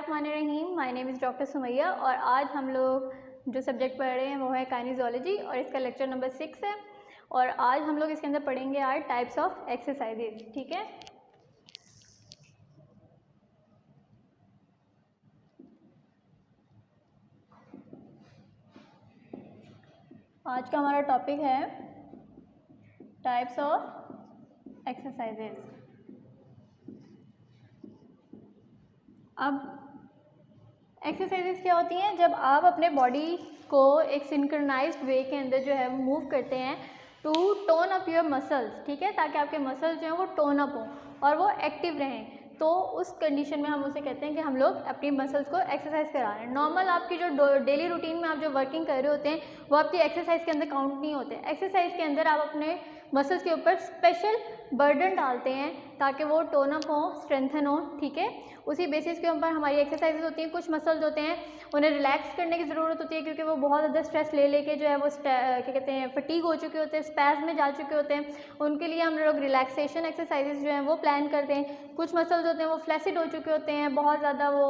बिस्मिल्लाहिर्रहमानिर्रहीम। My name is doctor Sumaiya और आज हम लोग जो सब्जेक्ट पढ़ रहे हैं वो है काइनेजोलॉजी और इसका लेक्चर नंबर 6 है। और आज हम लोग इसके अंदर पढ़ेंगे यार टाइप्स ऑफ एक्सरसाइजेज। ठीक है, आज का हमारा टॉपिक है टाइप्स ऑफ एक्सरसाइजेज। अब एक्सरसाइजेज क्या होती हैं? जब आप अपने बॉडी को एक सिंक्रोनाइज्ड वे के अंदर जो है मूव करते हैं to tone up your muscles, ठीक है, ताकि आपके मसल्स जो हैं वो टोन अप हों और वो एक्टिव रहें, तो उस कंडीशन में हम उसे कहते हैं कि हम लोग अपनी मसल्स को एक्सरसाइज करा रहे हैं। नॉर्मल आपकी जो डेली रूटीन में आप जो वर्किंग कर रहे होते हैं वो आपकी एक्सरसाइज के अंदर काउंट नहीं होते। एक्सरसाइज के अंदर आप अपने मसल्स के ऊपर स्पेशल बर्डन डालते हैं ताकि वो टोन अप हो, स्ट्रेंथन हो, ठीक है। उसी बेसिस के ऊपर हमारी एक्सरसाइजेज होती हैं। कुछ मसल्स होते हैं उन्हें रिलैक्स करने की ज़रूरत होती है क्योंकि वो बहुत ज़्यादा स्ट्रेस ले लेके जो है वो क्या कहते हैं फटीग हो चुके होते हैं, स्पैज़ में जा चुके होते हैं। उनके लिए हम लोग रिलैक्सेशन एक्सरसाइजेज जो हैं वो प्लान करते हैं। कुछ मसल्स होते हैं वो फ्लैसिड हो चुके होते हैं, बहुत ज़्यादा वो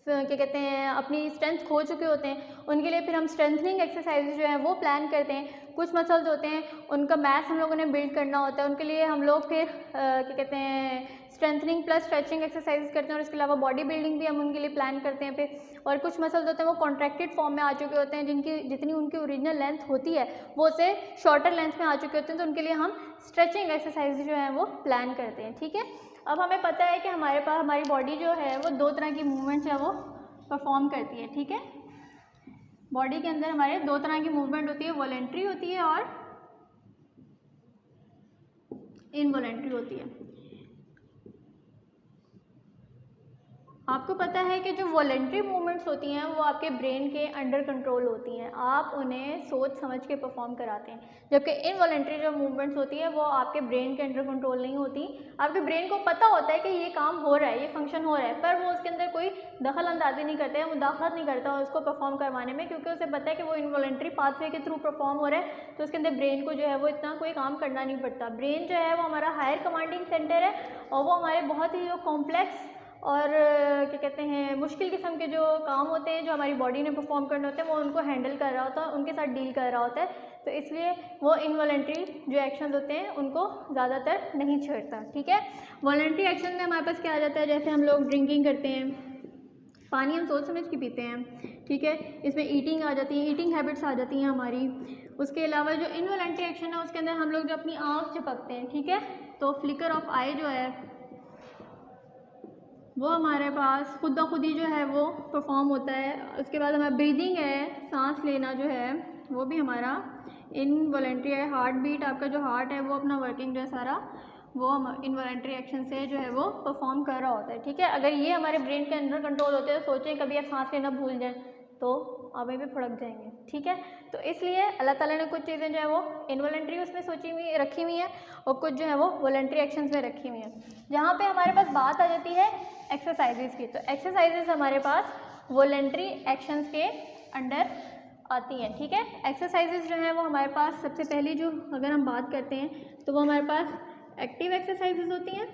क्या कहते हैं अपनी स्ट्रेंथ खो चुके होते हैं, उनके लिए फिर हम स्ट्रेंथनिंग एक्सरसाइजेज जो हैं वो प्लान करते हैं। कुछ मसल्स होते हैं उनका मास हम लोगों ने बिल्ड करना होता है, उनके लिए हम लोग फिर क्या कहते हैं स्ट्रेंथनिंग प्लस स्ट्रेचिंग एक्सरसाइज करते हैं और इसके अलावा बॉडी बिल्डिंग भी हम उनके लिए प्लान करते हैं फिर। और कुछ मसल्स होते हैं वो कॉन्ट्रैक्टेड फॉर्म में आ चुके होते हैं, जिनकी जितनी उनकी ओरिजिनल लेंथ होती है वो उससे शॉर्टर लेंथ में आ चुके होते हैं, तो उनके लिए हम स्ट्रेचिंग एक्सरसाइज जो है वो प्लान करते हैं। ठीक है, अब हमें पता है कि हमारे पास हमारी बॉडी जो है वो दो तरह की मूवमेंट्स है वो परफॉर्म करती है। ठीक है, बॉडी के अंदर हमारे दो तरह की मूवमेंट होती है, वॉलेंट्री होती है और इनवॉलेंट्री होती है। आपको पता है कि जो वॉलेंट्री मूवमेंट्स होती हैं वो आपके ब्रेन के अंडर कंट्रोल होती हैं, आप उन्हें सोच समझ के परफॉर्म कराते हैं, जबकि इनवॉलेंट्री जो मूवमेंट्स होती है वो आपके ब्रेन के अंडर कंट्रोल नहीं होती। आपके ब्रेन को पता होता है कि ये काम हो रहा है, ये फंक्शन हो रहा है, पर वो उसके अंदर कोई दखल अंदाजी नहीं करते हैं, मुदाखलत नहीं करता उसको परफॉर्म करवाने में, क्योंकि उसे पता है कि वो इनवॉलेंट्री पाथवे के थ्रू परफॉर्म हो रहा है, तो उसके अंदर ब्रेन को जो है वो इतना कोई काम करना नहीं पड़ता। ब्रेन जो है वो हमारा हायर कमांडिंग सेंटर है और वो हमारे बहुत ही जो कॉम्प्लेक्स और क्या कहते हैं मुश्किल किस्म के जो काम होते हैं जो हमारी बॉडी ने परफॉर्म करने होते हैं वो उनको हैंडल कर रहा होता है, उनके साथ डील कर रहा होता है, तो इसलिए वो इनवॉलेंट्री जो एक्शंस होते हैं उनको ज़्यादातर नहीं छेड़ता। ठीक है, वॉलेंट्री एक्शन में हमारे पास क्या आ जाता है, जैसे हम लोग ड्रिंकिंग करते हैं, पानी हम सोच समझ के पीते हैं, ठीक है, इसमें ईटिंग आ जाती है, ईटिंग हैबिट्स आ जाती हैं हमारी। उसके अलावा जो इनवॉलेंट्री एक्शन है उसके अंदर हम लोग जो अपनी आँख झपकते हैं, ठीक है, तो फ्लिकर ऑफ आई जो है वो हमारे पास खुद ब खुद ही जो है वो परफॉर्म होता है। उसके बाद हमारा ब्रीदिंग है, सांस लेना जो है वो भी हमारा इनवॉलेंट्री है। हार्ट बीट, आपका जो हार्ट है वो अपना वर्किंग जो है सारा वो इनवॉलेंट्री एक्शन से जो है वो परफॉर्म कर रहा होता है। ठीक है, अगर ये हमारे ब्रेन के अंदर कंट्रोल होते हैं तो सोचें कभी आप सांस लेना भूल जाएं तो आप वहीं पे फड़क जाएंगे। ठीक है, तो इसलिए अल्लाह ताला ने कुछ चीज़ें जो है वो इनवॉलेंट्री उसमें सोची हुई रखी हुई हैं और कुछ जो है वो वॉलेंट्री एक्शंस में रखी हुई हैं। जहाँ पे हमारे पास बात आ जाती है एक्सरसाइजेज की, तो एक्सरसाइजेज हमारे पास वॉलेंट्री एक्शंस के अंडर आती हैं। ठीक है, एक्सरसाइजेज जो है वो हमारे पास सबसे पहली जो अगर हम बात करते हैं तो वो हमारे पास एक्टिव एक्सरसाइजेज होती हैं।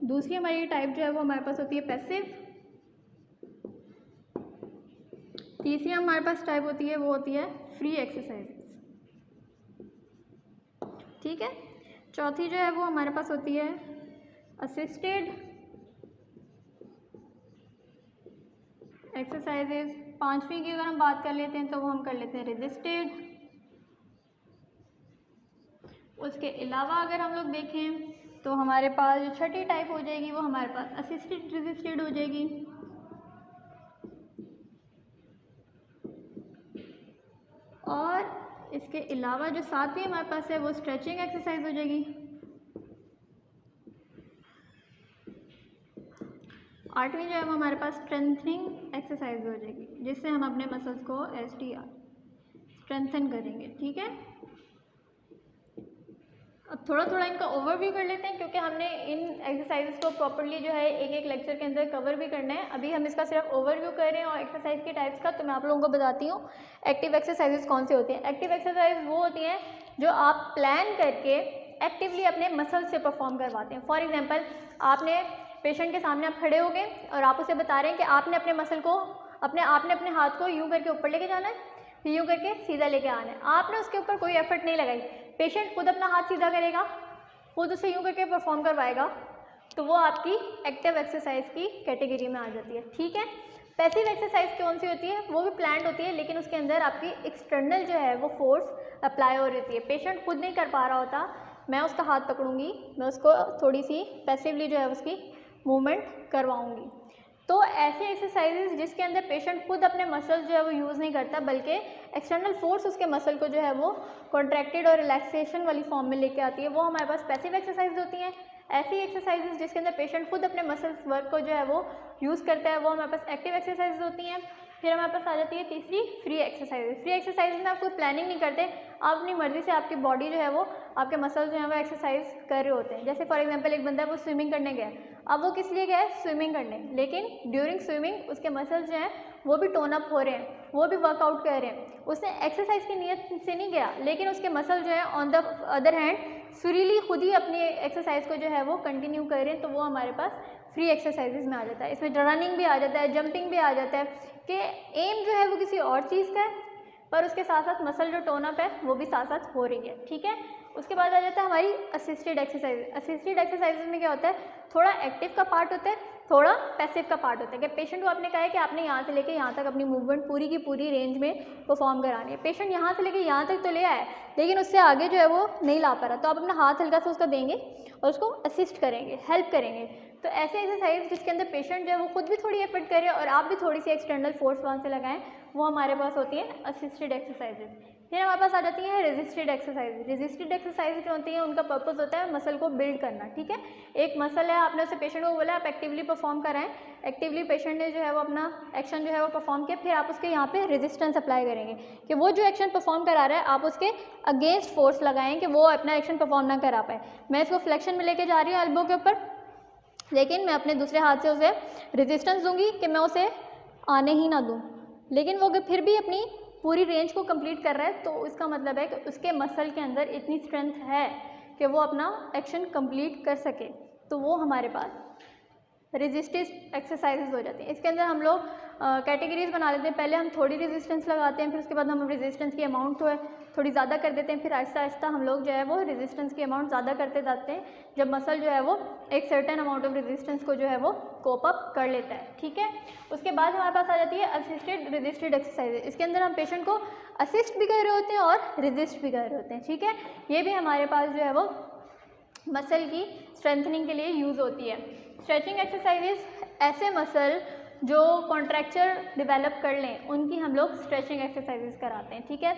दूसरी हमारी टाइप जो है वो हमारे पास होती है पैसिव। तीसरी हमारे पास टाइप होती है वो होती है फ्री एक्सरसाइजेज। ठीक है, चौथी जो है वो हमारे पास होती है असिस्टेड एक्सरसाइजेज। पांचवी की अगर हम बात कर लेते हैं तो वो हम कर लेते हैं रेजिस्टेड। उसके अलावा अगर हम लोग देखें तो हमारे पास जो छठी टाइप हो जाएगी वो हमारे पास असिस्टेड रेजिस्टेड हो जाएगी। और इसके अलावा जो सातवीं हमारे पास है वो स्ट्रेचिंग एक्सरसाइज हो जाएगी। आठवीं जो है वो हमारे पास स्ट्रेंथनिंग एक्सरसाइज हो जाएगी, जिससे हम अपने मसल्स को STR स्ट्रेंथन करेंगे। ठीक है, अब थोड़ा थोड़ा इनका ओवरव्यू कर लेते हैं क्योंकि हमने इन एक्सरसाइजेस को प्रॉपर्ली जो है एक एक लेक्चर के अंदर कवर भी करना है। अभी हम इसका सिर्फ ओवरव्यू कर रहे हैं और एक्सरसाइज के टाइप्स का, तो मैं आप लोगों को बताती हूँ एक्टिव एक्सरसाइजेस कौन सी होती हैं। एक्टिव एक्सरसाइज वो होती हैं जो आप प्लान करके एक्टिवली अपने मसल्स से परफॉर्म करवाते हैं। फॉर एग्जांपल आपने पेशेंट के सामने आप खड़े हो गए और आप उसे बता रहे हैं कि आपने अपने मसल को आपने अपने हाथ को यूँ करके ऊपर लेके जाना है, फिर यूँ करके सीधा लेके आना है। आपने उसके ऊपर कोई एफर्ट नहीं लगाई, पेशेंट खुद अपना हाथ सीधा करेगा, खुद उसे यूँ करके परफॉर्म करवाएगा, तो वो आपकी एक्टिव एक्सरसाइज की कैटेगरी में आ जाती है। ठीक है। पैसिव एक्सरसाइज कौन सी होती है? वो भी प्लान्ड होती है, लेकिन उसके अंदर आपकी एक्सटर्नल जो है वो फोर्स अप्लाई हो रही है। पेशेंट खुद नहीं कर पा रहा होता, मैं उसका हाथ पकड़ूंगी, मैं उसको थोड़ी सी पैसिवली जो है उसकी मूवमेंट करवाऊंगी। तो ऐसी एक्सरसाइजेज जिसके अंदर पेशेंट खुद अपने मसल जो है वो यूज़ नहीं करता, बल्कि एक्सटर्नल फोर्स उसके मसल को जो है वो कॉन्ट्रैक्टेड और रिलैक्सेशन वाली फॉर्म में लेके आती है, वो हमारे पास पैसिव एक्सरसाइज होती हैं। ऐसी एक्सरसाइजेज जिसके अंदर पेशेंट खुद अपने मसल्स वर्क को जो है वो यूज़ करता है, वो हमारे पास एक्टिव एक्सरसाइज होती हैं। फिर हमारे पास आ जाती है तीसरी फ्री एक्सरसाइज। फ्री एक्सरसाइज में आप कोई प्लानिंग नहीं करते, आप अपनी मर्जी से आपकी बॉडी जो है वो आपके मसल्स जो है वो एक्सरसाइज कर रहे होते हैं। जैसे फॉर एग्जांपल एक बंदा वो स्विमिंग करने गया, अब वो किस लिए गया है? स्विमिंग करने, लेकिन ड्यूरिंग स्विमिंग उसके मसल्स जो हैं वो भी टोन अप हो रहे हैं, वो भी वर्कआउट कर रहे हैं। उसने एक्सरसाइज की नीयत से नहीं गया, लेकिन उसके मसल जो है on the other hand freely खुद ही अपनी एक्सरसाइज को जो है वो कंटिन्यू कर रहे हैं, तो वो हमारे पास फ्री एक्सरसाइजेज में आ जाता है। इसमें रनिंग भी आ जाता है, जंपिंग भी आ जाता है कि एम जो है वो किसी और चीज़ का है, पर उसके साथ साथ मसल जो टोन अप है वो भी साथ साथ हो रही है। ठीक है। उसके बाद आ जाता है हमारी असिस्टेड एक्सरसाइज। असिस्टेड एक्सरसाइज में क्या होता है? थोड़ा एक्टिव का पार्ट होता है, थोड़ा पैसिव का पार्ट होता है। कि पेशेंट को आपने कहा है कि आपने यहाँ से लेके यहाँ तक अपनी मूवमेंट पूरी की पूरी रेंज में परफॉर्म करानी है, पेशेंट यहाँ से लेके यहाँ तक तो ले आया, लेकिन उससे आगे जो है वो नहीं ला पा रहा, तो आप अपना हाथ हल्का सा उसका देंगे और उसको असिस्ट करेंगे, हेल्प करेंगे। तो ऐसे एक्सरसाइज जिसके अंदर पेशेंट जो है वो खुद भी थोड़ी एफर्ट करे और आप भी थोड़ी सी एक्सटर्नल फोर्स वहाँ से लगाएं, वो हमारे पास होती है असिस्टेड एक्सरसाइजेज। फिर हमारे पास आ जाती है रेजिस्टेड एक्सरसाइज। रेजिस्टेड एक्सरसाइज जो होती है उनका पर्पस होता है मसल को बिल्ड करना। ठीक है। एक मसल है, आपने उसे पेशेंट को बोला आप एक्टिवली परफॉर्म कराएं, एक्टिवली पेशेंट ने जो है वो अपना एक्शन जो है वो परफॉर्म किया, फिर आप उसके यहाँ पे रेजिस्टेंस अप्लाई करेंगे कि वो जो एक्शन परफॉर्म करा रहा है आप उसके अगेंस्ट फोर्स लगाएं कि वो अपना एक्शन परफॉर्म ना करा पाए। मैं इसको फ्लेक्शन में लेके जा रही हूँ एल्बो के ऊपर, लेकिन मैं अपने दूसरे हाथ से उसे रेजिस्टेंस दूंगी कि मैं उसे आने ही ना दूं, लेकिन वो अगर फिर भी अपनी पूरी रेंज को कंप्लीट कर रहा है, तो इसका मतलब है कि उसके मसल के अंदर इतनी स्ट्रेंथ है कि वो अपना एक्शन कंप्लीट कर सके, तो वो हमारे पास रेजिस्टेड एक्सरसाइजेज हो जाती हैं। इसके अंदर हम लोग कैटेगरीज बना लेते हैं। पहले हम थोड़ी रेजिस्टेंस लगाते हैं, फिर उसके बाद हम रेजिस्टेंस की अमाउंट तो है थोड़ी ज़्यादा कर देते हैं, फिर आहिस्ता आहिस्ता हम लोग जो है वो रेजिस्टेंस की अमाउंट ज़्यादा करते जाते हैं, जब मसल जो है वो एक सर्टेन अमाउंट ऑफ रेजिस्टेंस को जो है वो कोप अप कर लेता है। ठीक है। उसके बाद हमारे पास आ जाती है असिस्टेड रेजिस्टेड एक्सरसाइज। इसके अंदर हम पेशेंट को असिस्ट भी कर रहे होते हैं और रेजिस्ट भी कर रहे होते हैं। ठीक है। ये भी हमारे पास जो है वो मसल की स्ट्रेंथनिंग के लिए यूज़ होती है। स्ट्रेचिंग एक्सरसाइजेज, ऐसे मसल जो कॉन्ट्रैक्चर डेवलप कर लें उनकी हम लोग स्ट्रेचिंग एक्सरसाइजेज कराते हैं। ठीक है।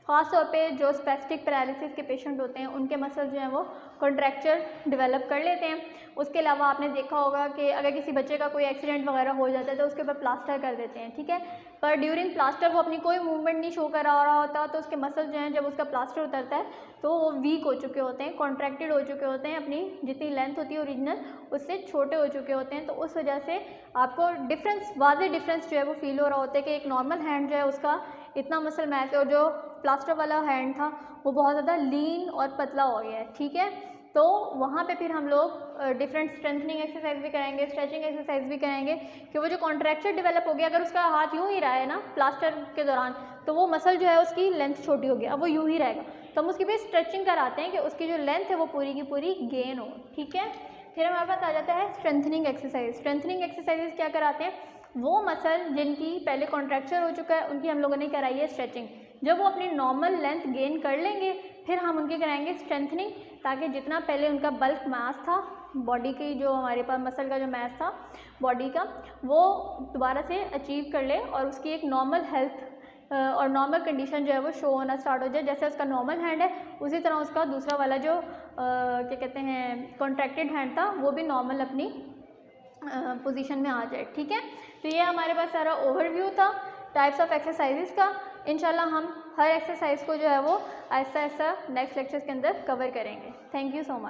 ख़ास तौर पे जो स्पेस्टिक पैरालिसिस के पेशेंट होते हैं उनके मसल जो हैं वो कॉन्ट्रैक्चर डेवलप कर लेते हैं। उसके अलावा आपने देखा होगा कि अगर किसी बच्चे का कोई एक्सीडेंट वगैरह हो जाता है तो उसके ऊपर प्लास्टर कर देते हैं। ठीक है। पर ड्यूरिंग प्लास्टर वो अपनी कोई मूवमेंट नहीं शो करा रहा होता, तो उसके मसल जो हैं जब उसका प्लास्टर उतरता है तो वो वीक हो चुके होते हैं, कॉन्ट्रैक्टेड हो चुके होते हैं, अपनी जितनी लेंथ होती है ओरिजिनल उससे छोटे हो चुके होते हैं। तो उस वजह से आपको डिफरेंस, वाज़ेह डिफरेंस जो है वो फील हो रहा होता है कि एक नॉर्मल हैंड जो है उसका इतना मसल मैस है और जो प्लास्टर वाला हैंड था वो बहुत ज़्यादा लीन और पतला हो गया है। ठीक है। तो वहाँ पे फिर हम लोग डिफरेंट स्ट्रेंथनिंग एक्सरसाइज भी कराएंगे, स्ट्रेचिंग एक्सरसाइज भी कराएंगे कि वो जो कॉन्ट्रैक्चर डेवलप हो गया, अगर उसका हाथ यूँ ही रहा है ना प्लास्टर के दौरान, तो वो मसल जो है उसकी लेंथ छोटी होगी, अब वो यूँ ही रहेगा, तो हम उसकी भी स्ट्रेचिंग कराते हैं कि उसकी जो लेंथ है वो पूरी की पूरी गेन हो। ठीक है। फिर हमारे पास आ जाता है स्ट्रेंथनिंग एक्सरसाइज। स्ट्रेंथनिंग एक्सरसाइजेज क्या कराते हैं? वो मसल जिनकी पहले कॉन्ट्रैक्चर हो चुका है उनकी हम लोगों ने कराई है स्ट्रेचिंग। जब वो अपनी नॉर्मल लेंथ गेन कर लेंगे फिर हम उनकी कराएंगे स्ट्रेंथनिंग, ताकि जितना पहले उनका बल्क मास था बॉडी की, जो हमारे पास मसल का जो मास था बॉडी का, वो दोबारा से अचीव कर ले और उसकी एक नॉर्मल हेल्थ और नॉर्मल कंडीशन जो है वो शो होना स्टार्ट हो जाए। जैसे उसका नॉर्मल हैंड है उसी तरह उसका दूसरा वाला जो क्या कहते हैं कॉन्ट्रैक्टेड हैंड था वो भी नॉर्मल अपनी पोजीशन में आ जाए। ठीक है। तो ये हमारे पास सारा ओवरव्यू था टाइप्स ऑफ एक्सरसाइजेस का। इंशाल्लाह हम हर एक्सरसाइज को जो है वो आहिस्ता आहिस्ता नेक्स्ट लेक्चर्स के अंदर कवर करेंगे। Thank you so much.